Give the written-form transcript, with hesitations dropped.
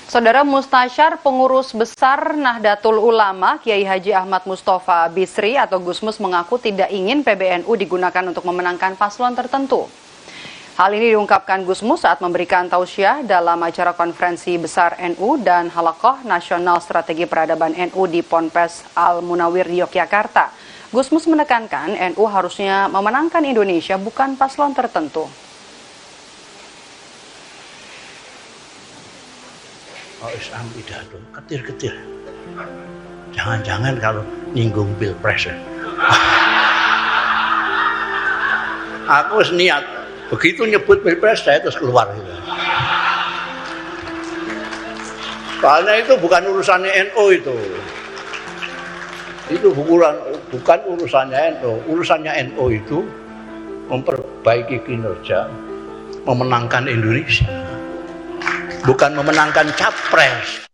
Saudara Mustasyar Pengurus Besar Nahdlatul Ulama Kiai Haji Ahmad Mustafa Bisri atau Gusmus mengaku tidak ingin PBNU digunakan untuk memenangkan paslon tertentu. Hal ini diungkapkan Gusmus saat memberikan tausiah dalam acara konferensi besar NU dan Halaqah Nasional Strategi Peradaban NU di Ponpes Al-Munawir di Yogyakarta. Gusmus menekankan NU harusnya memenangkan Indonesia bukan paslon tertentu. Oh, Islam pidato ketir-ketir. Jangan-jangan kalau nyinggung pilpres. Aku niat begitu nyebut pilpres saya terus keluar gitu. Soalnya itu bukan urusannya NU itu. Itu bukan urusannya NU. Urusannya NU itu memperbaiki kinerja, memenangkan Indonesia. Bukan memenangkan capres.